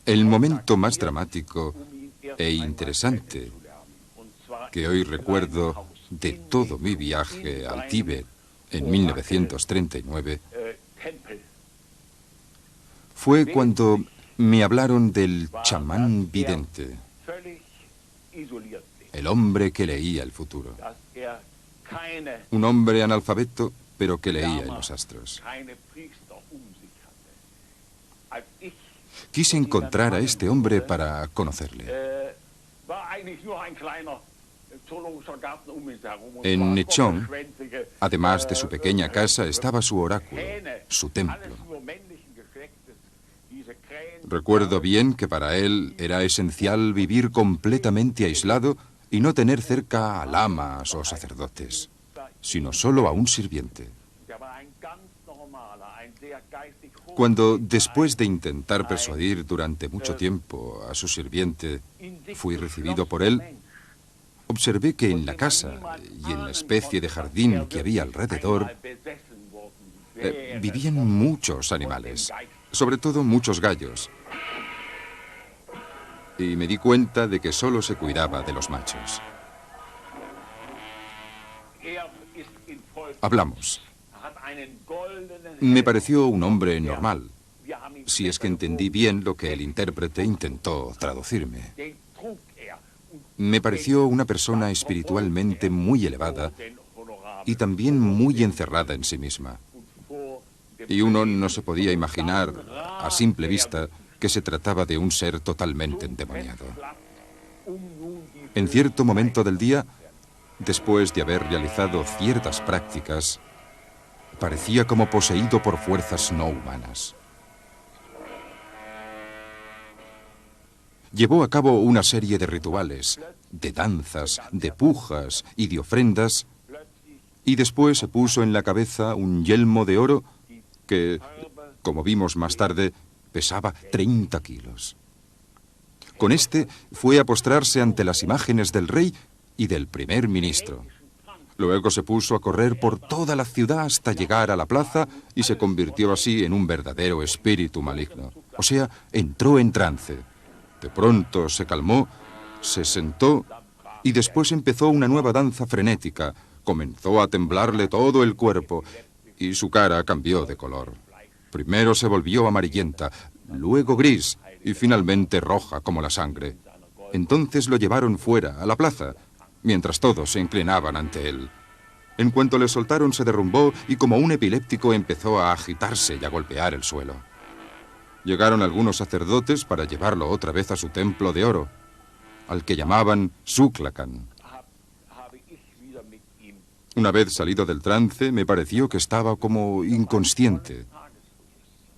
El momento más dramático e interesante que hoy recuerdo de todo mi viaje al Tíbet en 1939 fue cuando me hablaron del chamán vidente, el hombre que leía el futuro. Un hombre analfabeto, pero que leía en los astros. Quise encontrar a este hombre para conocerle. En Nechón, además de su pequeña casa, estaba su oráculo, su templo. Recuerdo bien que para él era esencial vivir completamente aislado y no tener cerca a lamas o sacerdotes, sino solo a un sirviente. Cuando, después de intentar persuadir durante mucho tiempo a su sirviente, fui recibido por él, observé que en la casa y en la especie de jardín que había alrededor vivían muchos animales, sobre todo muchos gallos. Y me di cuenta de que solo se cuidaba de los machos. Hablamos. Me pareció un hombre normal, si es que entendí bien lo que el intérprete intentó traducirme. Me pareció una persona espiritualmente muy elevada y también muy encerrada en sí misma. Y uno no se podía imaginar, a simple vista, que se trataba de un ser totalmente endemoniado. En cierto momento del día, después de haber realizado ciertas prácticas, parecía como poseído por fuerzas no humanas. Llevó a cabo una serie de rituales, de danzas, de pujas y de ofrendas, y después se puso en la cabeza un yelmo de oro que, como vimos más tarde, pesaba 30 kilos. Con este fue a postrarse ante las imágenes del rey y del primer ministro. Luego se puso a correr por toda la ciudad hasta llegar a la plaza y se convirtió así en un verdadero espíritu maligno. O sea, entró en trance. De pronto se calmó, se sentó y después empezó una nueva danza frenética. Comenzó a temblarle todo el cuerpo y su cara cambió de color. Primero se volvió amarillenta, luego gris y finalmente roja como la sangre. Entonces lo llevaron fuera, a la plaza, mientras todos se inclinaban ante él. En cuanto le soltaron se derrumbó y como un epiléptico empezó a agitarse y a golpear el suelo. Llegaron algunos sacerdotes para llevarlo otra vez a su templo de oro, al que llamaban Suklakan. Una vez salido del trance, me pareció que estaba como inconsciente.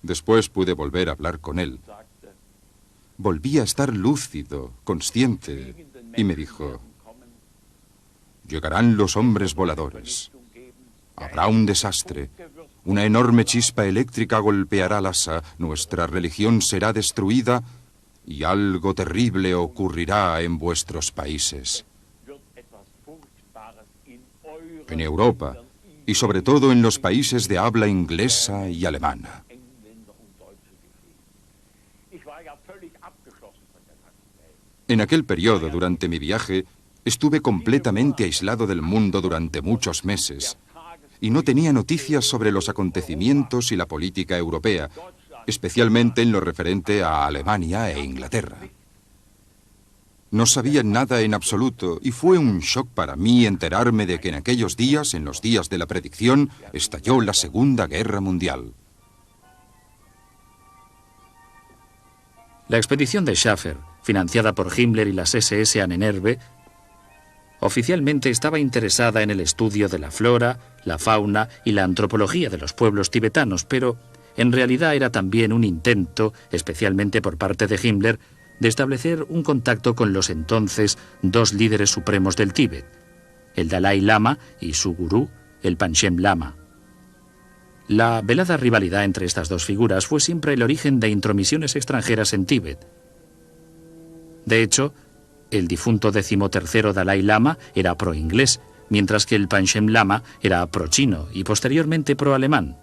Después pude volver a hablar con él. Volví a estar lúcido, consciente, y me dijo: llegarán los hombres voladores. Habrá un desastre. Una enorme chispa eléctrica golpeará Lhasa, nuestra religión será destruida y algo terrible ocurrirá en vuestros países. En Europa y sobre todo en los países de habla inglesa y alemana. En aquel periodo, durante mi viaje, estuve completamente aislado del mundo durante muchos meses y no tenía noticias sobre los acontecimientos y la política europea, especialmente en lo referente a Alemania e Inglaterra. No sabía nada en absoluto y fue un shock para mí enterarme de que en aquellos días, en los días de la predicción, estalló la Segunda Guerra Mundial. La expedición de Schäfer, financiada por Himmler y las SS a Nenérbe, oficialmente estaba interesada en el estudio de la flora, la fauna y la antropología de los pueblos tibetanos, pero en realidad era también un intento, especialmente por parte de Himmler, de establecer un contacto con los entonces dos líderes supremos del Tíbet, el Dalai Lama y su gurú, el Panchen Lama. La velada rivalidad entre estas dos figuras fue siempre el origen de intromisiones extranjeras en Tíbet. De hecho, el difunto 13º Dalai Lama era pro-inglés, mientras que el Panchen Lama era pro-chino y posteriormente pro-alemán.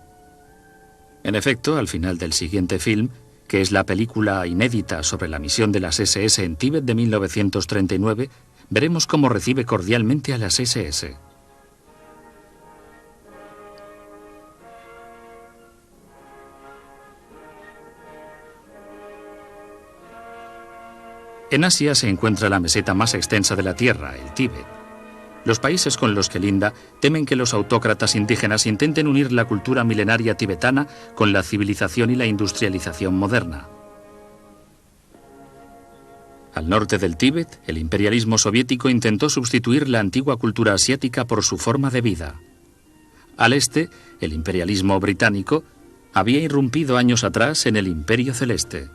En efecto, al final del siguiente film, que es la película inédita sobre la misión de las SS en Tíbet de 1939, veremos cómo recibe cordialmente a las SS. En Asia se encuentra la meseta más extensa de la Tierra, el Tíbet. Los países con los que linda temen que los autócratas indígenas intenten unir la cultura milenaria tibetana con la civilización y la industrialización moderna. Al norte del Tíbet, el imperialismo soviético intentó sustituir la antigua cultura asiática por su forma de vida. Al este, el imperialismo británico había irrumpido años atrás en el Imperio Celeste.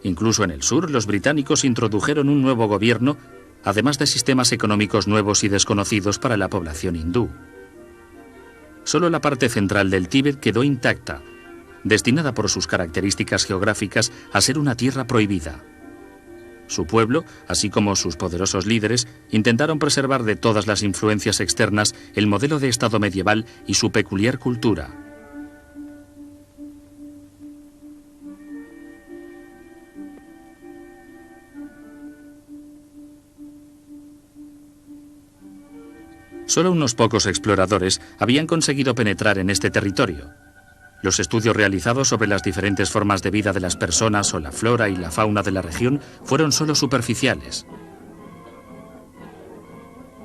Incluso en el sur, los británicos introdujeron un nuevo gobierno, además de sistemas económicos nuevos y desconocidos para la población hindú. Solo la parte central del Tíbet quedó intacta, destinada por sus características geográficas a ser una tierra prohibida. Su pueblo, así como sus poderosos líderes, intentaron preservar de todas las influencias externas el modelo de Estado medieval y su peculiar cultura. Solo unos pocos exploradores habían conseguido penetrar en este territorio. Los estudios realizados sobre las diferentes formas de vida de las personas o la flora y la fauna de la región fueron solo superficiales.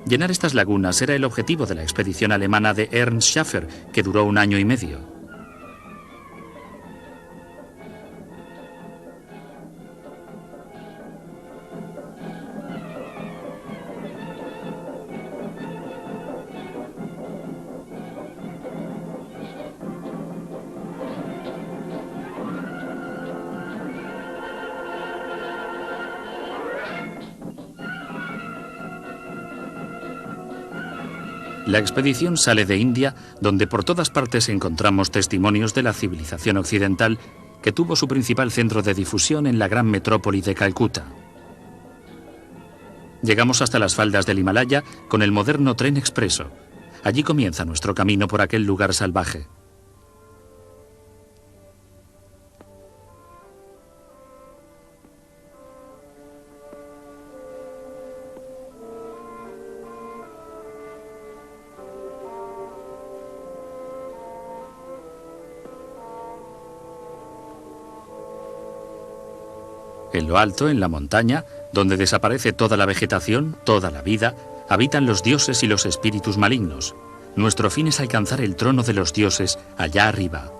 Llenar estas lagunas era el objetivo de la expedición alemana de Ernst Schäfer, que duró 1 año y medio. La expedición sale de India, donde por todas partes encontramos testimonios de la civilización occidental, que tuvo su principal centro de difusión en la gran metrópoli de Calcuta. Llegamos hasta las faldas del Himalaya con el moderno tren expreso. Allí comienza nuestro camino por aquel lugar salvaje. En lo alto, en la montaña, donde desaparece toda la vegetación, toda la vida, habitan los dioses y los espíritus malignos. Nuestro fin es alcanzar el trono de los dioses allá arriba.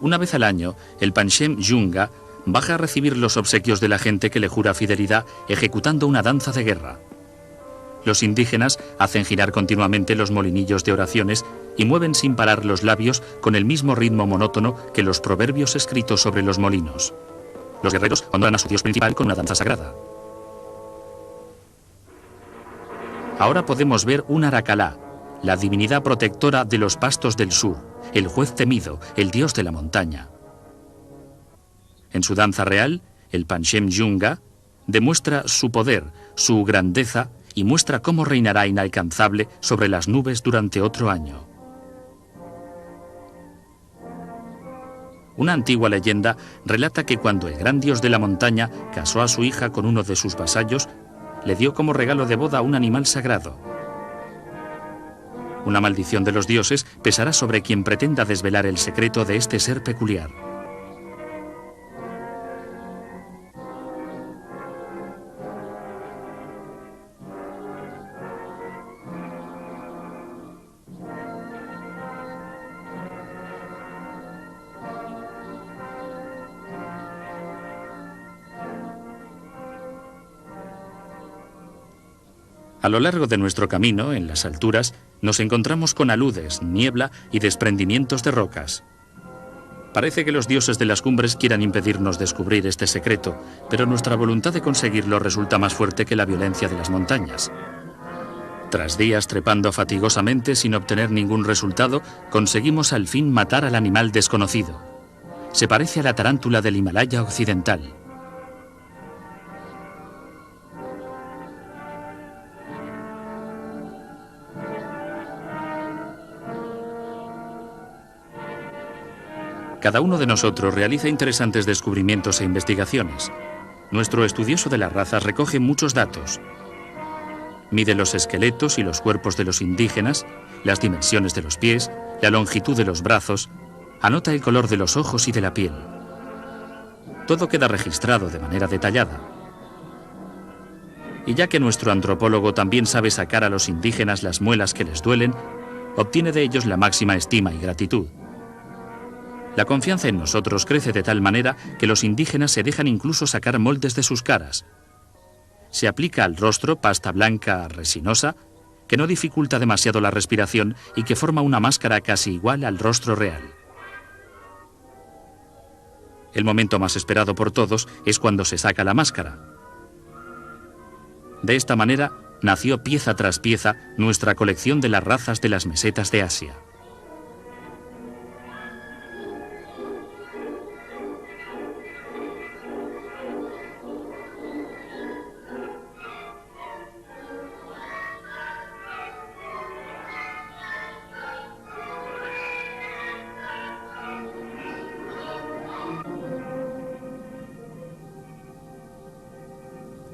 Una vez al año, el Panchen Yunga baja a recibir los obsequios de la gente que le jura fidelidad ejecutando una danza de guerra. Los indígenas hacen girar continuamente los molinillos de oraciones y mueven sin parar los labios con el mismo ritmo monótono que los proverbios escritos sobre los molinos. Los guerreros honran a su dios principal con una danza sagrada. Ahora podemos ver un Aracalá, la divinidad protectora de los pastos del sur, el juez temido, el dios de la montaña. En su danza real, el Panchen Yunga demuestra su poder, su grandeza y muestra cómo reinará inalcanzable sobre las nubes durante otro año. Una antigua leyenda relata que cuando el gran dios de la montaña casó a su hija con uno de sus vasallos, le dio como regalo de boda un animal sagrado. Una maldición de los dioses pesará sobre quien pretenda desvelar el secreto de este ser peculiar. A lo largo de nuestro camino, en las alturas, nos encontramos con aludes, niebla y desprendimientos de rocas. Parece que los dioses de las cumbres quieran impedirnos descubrir este secreto, pero nuestra voluntad de conseguirlo resulta más fuerte que la violencia de las montañas. Tras días trepando fatigosamente sin obtener ningún resultado, conseguimos al fin matar al animal desconocido. Se parece a la tarántula del Himalaya occidental. Cada uno de nosotros realiza interesantes descubrimientos e investigaciones. Nuestro estudioso de las razas recoge muchos datos. Mide los esqueletos y los cuerpos de los indígenas, las dimensiones de los pies, la longitud de los brazos, anota el color de los ojos y de la piel. Todo queda registrado de manera detallada. Y ya que nuestro antropólogo también sabe sacar a los indígenas las muelas que les duelen, obtiene de ellos la máxima estima y gratitud. La confianza en nosotros crece de tal manera que los indígenas se dejan incluso sacar moldes de sus caras. Se aplica al rostro pasta blanca resinosa que no dificulta demasiado la respiración y que forma una máscara casi igual al rostro real. El momento más esperado por todos es cuando se saca la máscara. De esta manera nació pieza tras pieza nuestra colección de las razas de las mesetas de Asia.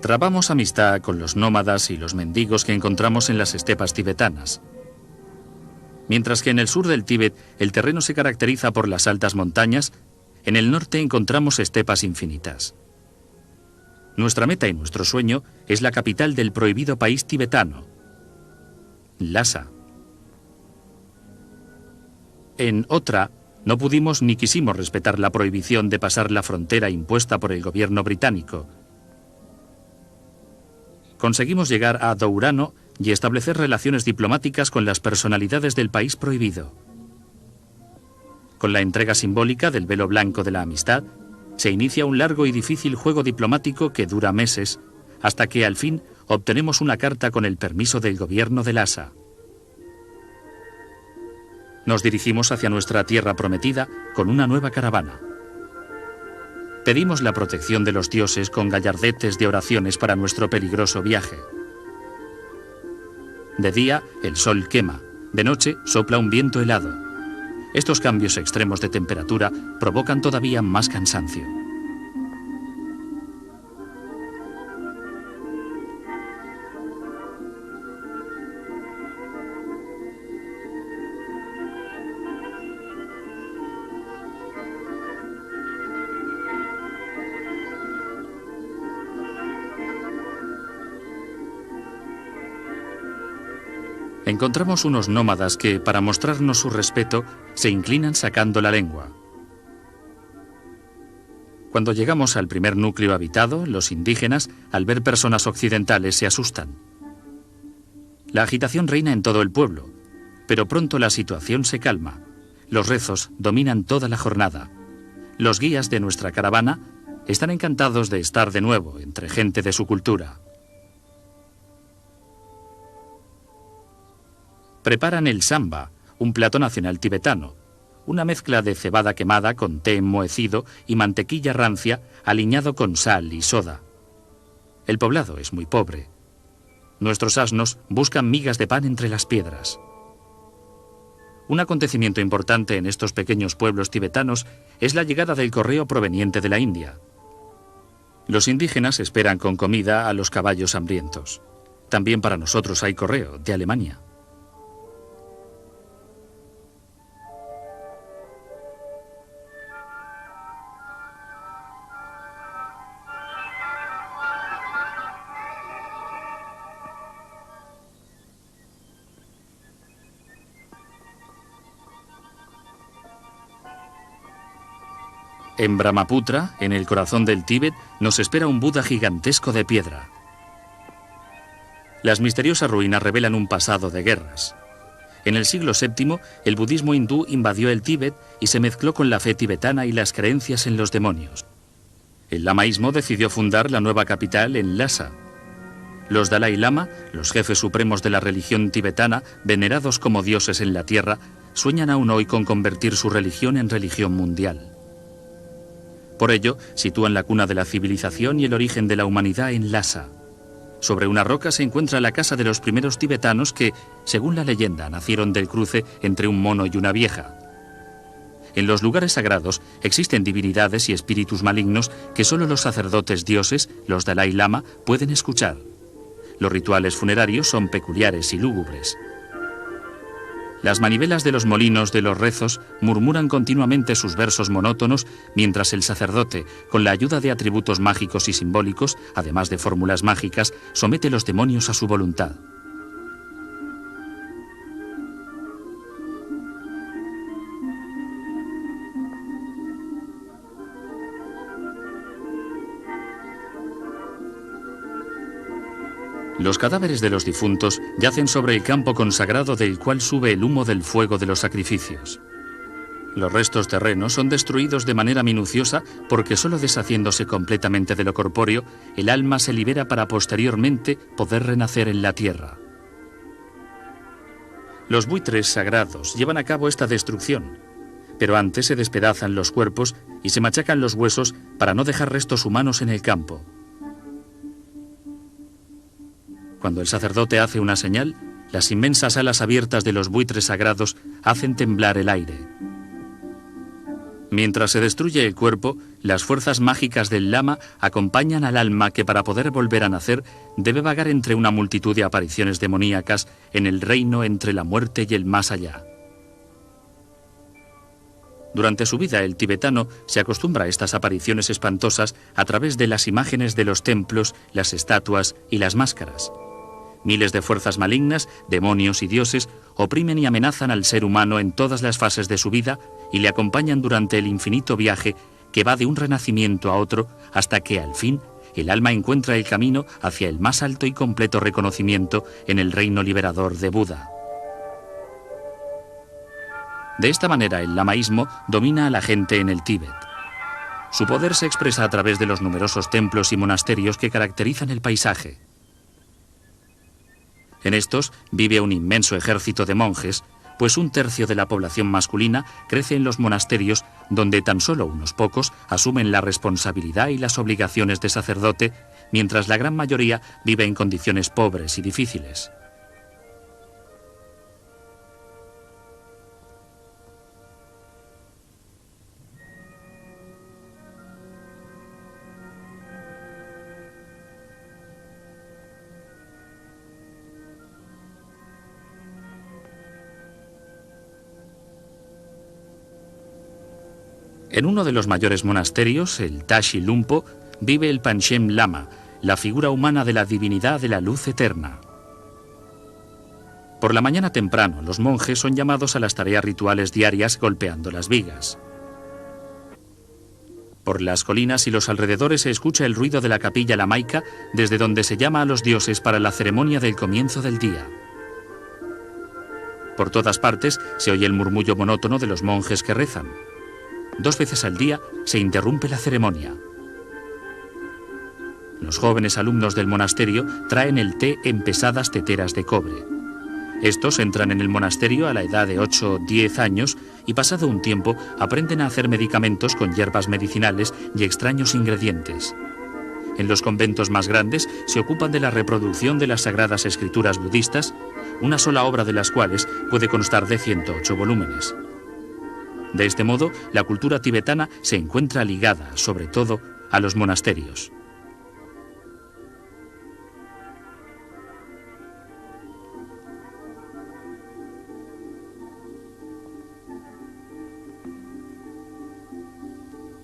Trabamos amistad con los nómadas y los mendigos que encontramos en las estepas tibetanas. Mientras que en el sur del Tíbet el terreno se caracteriza por las altas montañas, en el norte encontramos estepas infinitas. Nuestra meta y nuestro sueño es la capital del prohibido país tibetano, Lhasa. En Otra no pudimos ni quisimos respetar la prohibición de pasar la frontera impuesta por el gobierno británico. Conseguimos llegar a Dourano y establecer relaciones diplomáticas con las personalidades del país prohibido. Con la entrega simbólica del velo blanco de la amistad, se inicia un largo y difícil juego diplomático que dura meses, hasta que al fin obtenemos una carta con el permiso del gobierno de Lhasa. Nos dirigimos hacia nuestra tierra prometida con una nueva caravana. Pedimos la protección de los dioses con gallardetes de oraciones para nuestro peligroso viaje. De día, el sol quema. De noche, sopla un viento helado. Estos cambios extremos de temperatura provocan todavía más cansancio. Encontramos unos nómadas que, para mostrarnos su respeto, se inclinan sacando la lengua. Cuando llegamos al primer núcleo habitado, los indígenas, al ver personas occidentales, se asustan. La agitación reina en todo el pueblo, pero pronto la situación se calma. Los rezos dominan toda la jornada. Los guías de nuestra caravana están encantados de estar de nuevo entre gente de su cultura. Preparan el samba, un plato nacional tibetano, una mezcla de cebada quemada con té enmohecido y mantequilla rancia aliñado con sal y soda. El poblado es muy pobre. Nuestros asnos buscan migas de pan entre las piedras. Un acontecimiento importante en estos pequeños pueblos tibetanos es la llegada del correo proveniente de la India. Los indígenas esperan con comida a los caballos hambrientos. También para nosotros hay correo de Alemania. En Brahmaputra, en el corazón del Tíbet, nos espera un Buda gigantesco de piedra. Las misteriosas ruinas revelan un pasado de guerras. En el siglo VII, el budismo hindú invadió el Tíbet y se mezcló con la fe tibetana y las creencias en los demonios. El lamaísmo decidió fundar la nueva capital en Lhasa. Los Dalai Lama, los jefes supremos de la religión tibetana, venerados como dioses en la tierra, sueñan aún hoy con convertir su religión en religión mundial. Por ello, sitúan la cuna de la civilización y el origen de la humanidad en Lhasa. Sobre una roca se encuentra la casa de los primeros tibetanos que, según la leyenda, nacieron del cruce entre un mono y una vieja. En los lugares sagrados existen divinidades y espíritus malignos que solo los sacerdotes dioses, los Dalai Lama, pueden escuchar. Los rituales funerarios son peculiares y lúgubres. Las manivelas de los molinos de los rezos murmuran continuamente sus versos monótonos mientras el sacerdote, con la ayuda de atributos mágicos y simbólicos, además de fórmulas mágicas, somete los demonios a su voluntad. Los cadáveres de los difuntos yacen sobre el campo consagrado del cual sube el humo del fuego de los sacrificios. Los restos terrenos son destruidos de manera minuciosa porque solo deshaciéndose completamente de lo corpóreo, el alma se libera para posteriormente poder renacer en la tierra. Los buitres sagrados llevan a cabo esta destrucción, pero antes se despedazan los cuerpos y se machacan los huesos para no dejar restos humanos en el campo. Cuando el sacerdote hace una señal, las inmensas alas abiertas de los buitres sagrados hacen temblar el aire. Mientras se destruye el cuerpo, las fuerzas mágicas del lama acompañan al alma que para poder volver a nacer debe vagar entre una multitud de apariciones demoníacas en el reino entre la muerte y el más allá. Durante su vida, el tibetano se acostumbra a estas apariciones espantosas a través de las imágenes de los templos, las estatuas y las máscaras. Miles de fuerzas malignas, demonios y dioses oprimen y amenazan al ser humano en todas las fases de su vida y le acompañan durante el infinito viaje que va de un renacimiento a otro hasta que, al fin, el alma encuentra el camino hacia el más alto y completo reconocimiento en el reino liberador de Buda. De esta manera, el lamaísmo domina a la gente en el Tíbet. Su poder se expresa a través de los numerosos templos y monasterios que caracterizan el paisaje. En estos vive un inmenso ejército de monjes, pues un tercio de la población masculina crece en los monasterios, donde tan solo unos pocos asumen la responsabilidad y las obligaciones de sacerdote, mientras la gran mayoría vive en condiciones pobres y difíciles. En uno de los mayores monasterios, el Tashi Lumpo, vive el Panchen Lama, la figura humana de la divinidad de la luz eterna. Por la mañana temprano, los monjes son llamados a las tareas rituales diarias golpeando las vigas. Por las colinas y los alrededores se escucha el ruido de la capilla lamaica, desde donde se llama a los dioses para la ceremonia del comienzo del día. Por todas partes se oye el murmullo monótono de los monjes que rezan. 2 veces al día se interrumpe la ceremonia. Los jóvenes alumnos del monasterio traen el té en pesadas teteras de cobre. Estos entran en el monasterio a la edad de 8 o 10 años y pasado un tiempo aprenden a hacer medicamentos con hierbas medicinales y extraños ingredientes. En los conventos más grandes se ocupan de la reproducción de las sagradas escrituras budistas, una sola obra de las cuales puede constar de 108 volúmenes. De este modo, la cultura tibetana se encuentra ligada, sobre todo, a los monasterios.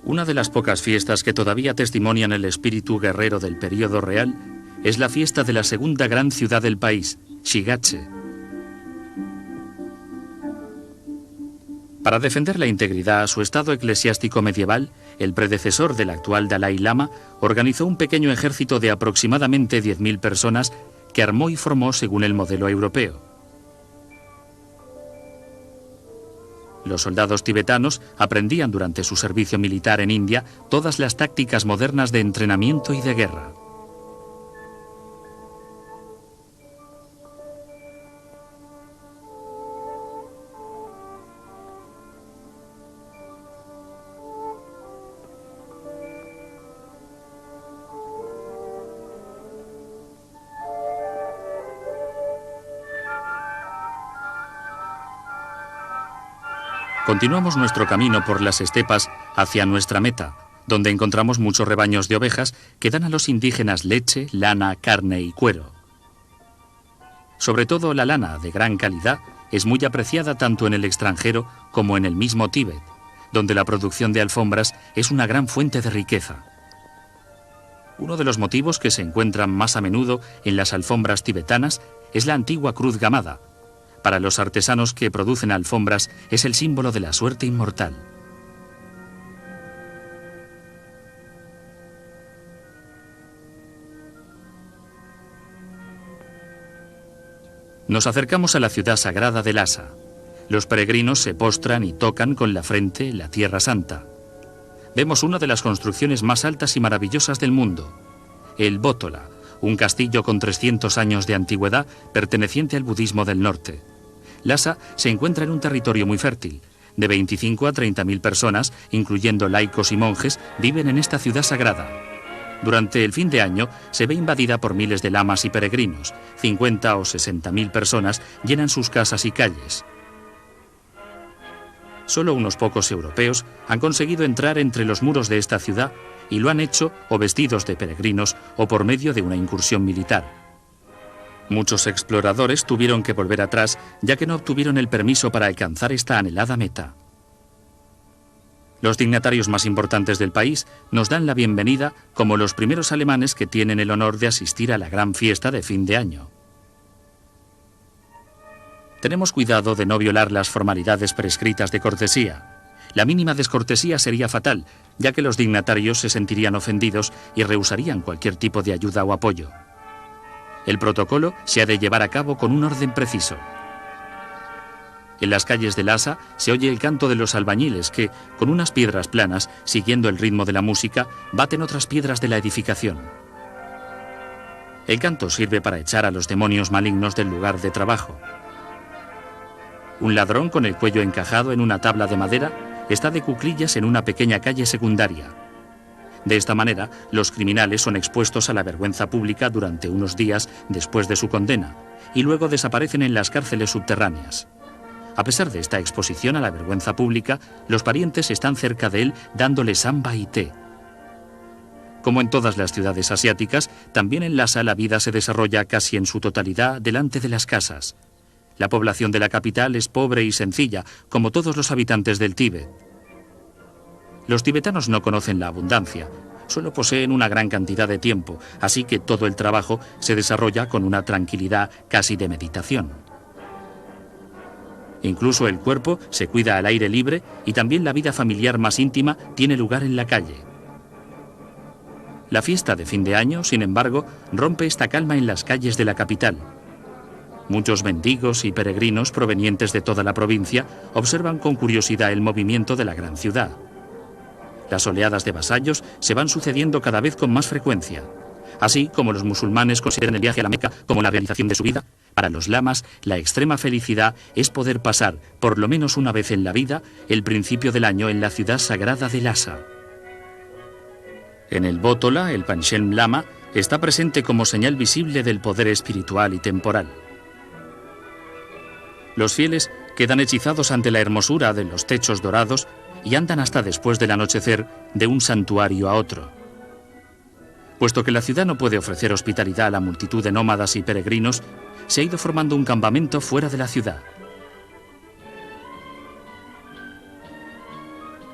Una de las pocas fiestas que todavía testimonian el espíritu guerrero del período real es la fiesta de la segunda gran ciudad del país, Shigatse. Para defender la integridad a su estado eclesiástico medieval, el predecesor del actual Dalai Lama organizó un pequeño ejército de aproximadamente 10.000 personas que armó y formó según el modelo europeo. Los soldados tibetanos aprendían durante su servicio militar en India todas las tácticas modernas de entrenamiento y de guerra. Continuamos nuestro camino por las estepas hacia nuestra meta, donde encontramos muchos rebaños de ovejas que dan a los indígenas leche, lana, carne y cuero. Sobre todo la lana, de gran calidad, es muy apreciada tanto en el extranjero como en el mismo Tíbet, donde la producción de alfombras es una gran fuente de riqueza. Uno de los motivos que se encuentran más a menudo en las alfombras tibetanas es la antigua cruz gamada. Para los artesanos que producen alfombras es el símbolo de la suerte inmortal. Nos acercamos a la ciudad sagrada de Lhasa. Los peregrinos se postran y tocan con la frente la Tierra Santa. Vemos una de las construcciones más altas y maravillosas del mundo, el Bótola, un castillo con 300 años de antigüedad perteneciente al budismo del norte. Lhasa se encuentra en un territorio muy fértil. De 25 a 30.000 personas, incluyendo laicos y monjes, viven en esta ciudad sagrada. Durante el fin de año se ve invadida por miles de lamas y peregrinos. 50 o 60.000 personas llenan sus casas y calles. Solo unos pocos europeos han conseguido entrar entre los muros de esta ciudad y lo han hecho o vestidos de peregrinos o por medio de una incursión militar. Muchos exploradores tuvieron que volver atrás ya que no obtuvieron el permiso para alcanzar esta anhelada meta. Los dignatarios más importantes del país nos dan la bienvenida como los primeros alemanes que tienen el honor de asistir a la gran fiesta de fin de año. Tenemos cuidado de no violar las formalidades prescritas de cortesía. La mínima descortesía sería fatal, ya que los dignatarios se sentirían ofendidos y rehusarían cualquier tipo de ayuda o apoyo. El protocolo se ha de llevar a cabo con un orden preciso. En las calles de Lhasa se oye el canto de los albañiles que, con unas piedras planas, siguiendo el ritmo de la música, baten otras piedras de la edificación. El canto sirve para echar a los demonios malignos del lugar de trabajo. Un ladrón con el cuello encajado en una tabla de madera está de cuclillas en una pequeña calle secundaria. De esta manera, los criminales son expuestos a la vergüenza pública durante unos días después de su condena y luego desaparecen en las cárceles subterráneas. A pesar de esta exposición a la vergüenza pública, los parientes están cerca de él dándole samba y té. Como en todas las ciudades asiáticas, también en Lhasa la vida se desarrolla casi en su totalidad delante de las casas. La población de la capital es pobre y sencilla, como todos los habitantes del Tíbet. Los tibetanos no conocen la abundancia, solo poseen una gran cantidad de tiempo, así que todo el trabajo se desarrolla con una tranquilidad casi de meditación. Incluso el cuerpo se cuida al aire libre y también la vida familiar más íntima tiene lugar en la calle. La fiesta de fin de año, sin embargo, rompe esta calma en las calles de la capital. Muchos mendigos y peregrinos provenientes de toda la provincia observan con curiosidad el movimiento de la gran ciudad. Las oleadas de vasallos se van sucediendo cada vez con más frecuencia. Así como los musulmanes consideran el viaje a la Meca como la realización de su vida, para los lamas la extrema felicidad es poder pasar, por lo menos una vez en la vida, el principio del año en la ciudad sagrada de Lhasa. En el Bótola, el Panchen Lama está presente como señal visible del poder espiritual y temporal. Los fieles quedan hechizados ante la hermosura de los techos dorados y andan hasta después del anochecer de un santuario a otro. Puesto que la ciudad no puede ofrecer hospitalidad a la multitud de nómadas y peregrinos, se ha ido formando un campamento fuera de la ciudad.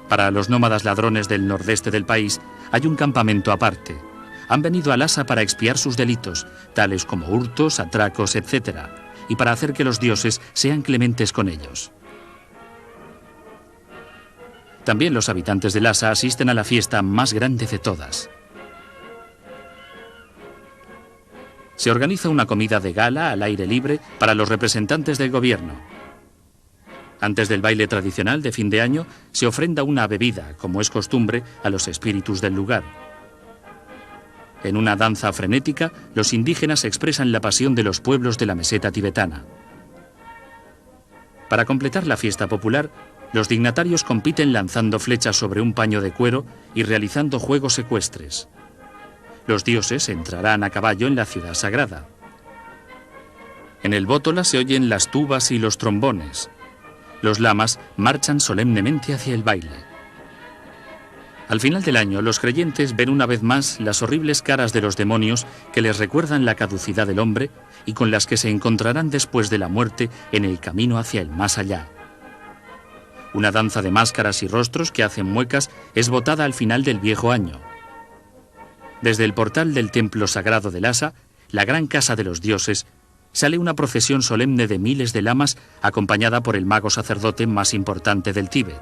Para los nómadas ladrones del nordeste del país hay un campamento aparte. Han venido a Lhasa para expiar sus delitos, tales como hurtos, atracos, etc., y para hacer que los dioses sean clementes con ellos. También los habitantes de Lhasa asisten a la fiesta más grande de todas. Se organiza una comida de gala al aire libre para los representantes del gobierno. Antes del baile tradicional de fin de año, se ofrenda una bebida, como es costumbre, a los espíritus del lugar. En una danza frenética, los indígenas expresan la pasión de los pueblos de la meseta tibetana. Para completar la fiesta popular, los dignatarios compiten lanzando flechas sobre un paño de cuero y realizando juegos ecuestres. Los dioses entrarán a caballo en la ciudad sagrada. En el Bótola se oyen las tubas y los trombones. Los lamas marchan solemnemente hacia el baile. Al final del año, los creyentes ven una vez más las horribles caras de los demonios que les recuerdan la caducidad del hombre y con las que se encontrarán después de la muerte en el camino hacia el más allá. Una danza de máscaras y rostros que hacen muecas es botada al final del viejo año. Desde el portal del templo sagrado de Lhasa, la gran casa de los dioses, sale una procesión solemne de miles de lamas acompañada por el mago sacerdote más importante del Tíbet.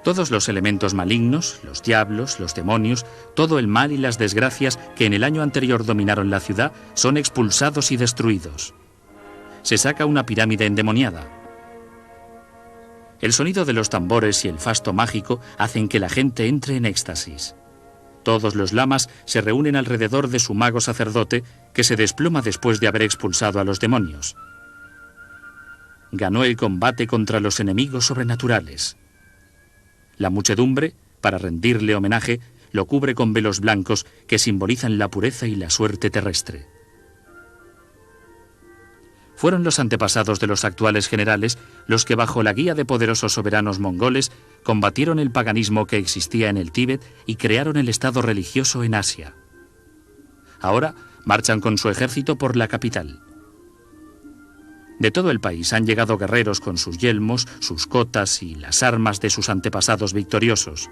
Todos los elementos malignos, los diablos, los demonios, todo el mal y las desgracias que en el año anterior dominaron la ciudad son expulsados y destruidos. Se saca una pirámide endemoniada. El sonido de los tambores y el fasto mágico hacen que la gente entre en éxtasis. Todos los lamas se reúnen alrededor de su mago sacerdote, que se desploma después de haber expulsado a los demonios. Ganó el combate contra los enemigos sobrenaturales. La muchedumbre, para rendirle homenaje, lo cubre con velos blancos que simbolizan la pureza y la suerte terrestre. Fueron los antepasados de los actuales generales los que, bajo la guía de poderosos soberanos mongoles, combatieron el paganismo que existía en el Tíbet y crearon el estado religioso en Asia. Ahora marchan con su ejército por la capital. De todo el país han llegado guerreros con sus yelmos, sus cotas y las armas de sus antepasados victoriosos.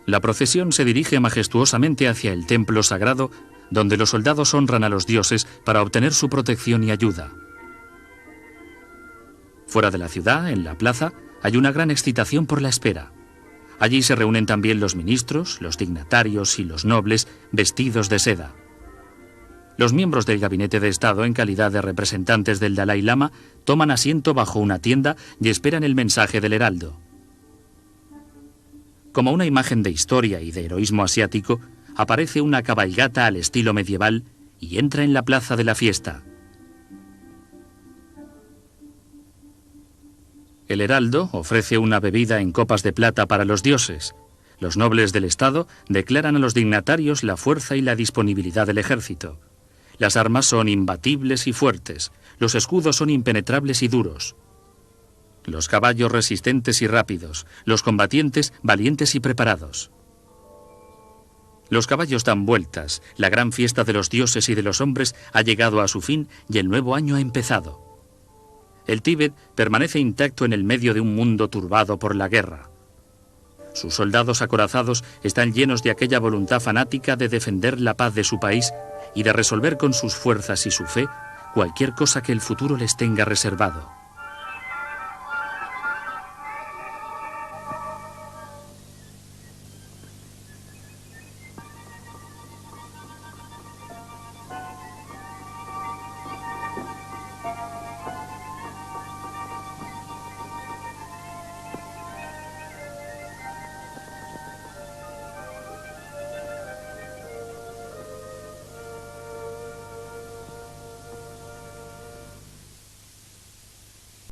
La procesión se dirige majestuosamente hacia el templo sagrado, donde los soldados honran a los dioses para obtener su protección y ayuda. Fuera de la ciudad, en la plaza, hay una gran excitación por la espera. Allí se reúnen también los ministros, los dignatarios y los nobles vestidos de seda. Los miembros del gabinete de Estado, en calidad de representantes del Dalai Lama, toman asiento bajo una tienda y esperan el mensaje del heraldo. Como una imagen de historia y de heroísmo asiático, aparece una cabalgata al estilo medieval y entra en la plaza de la fiesta. El heraldo ofrece una bebida en copas de plata para los dioses. Los nobles del Estado declaran a los dignatarios la fuerza y la disponibilidad del ejército. Las armas son imbatibles y fuertes, los escudos son impenetrables y duros. Los caballos resistentes y rápidos, los combatientes valientes y preparados. Los caballos dan vueltas, la gran fiesta de los dioses y de los hombres ha llegado a su fin y el nuevo año ha empezado. El Tíbet permanece intacto en el medio de un mundo turbado por la guerra. Sus soldados acorazados están llenos de aquella voluntad fanática de defender la paz de su país y de resolver con sus fuerzas y su fe cualquier cosa que el futuro les tenga reservado.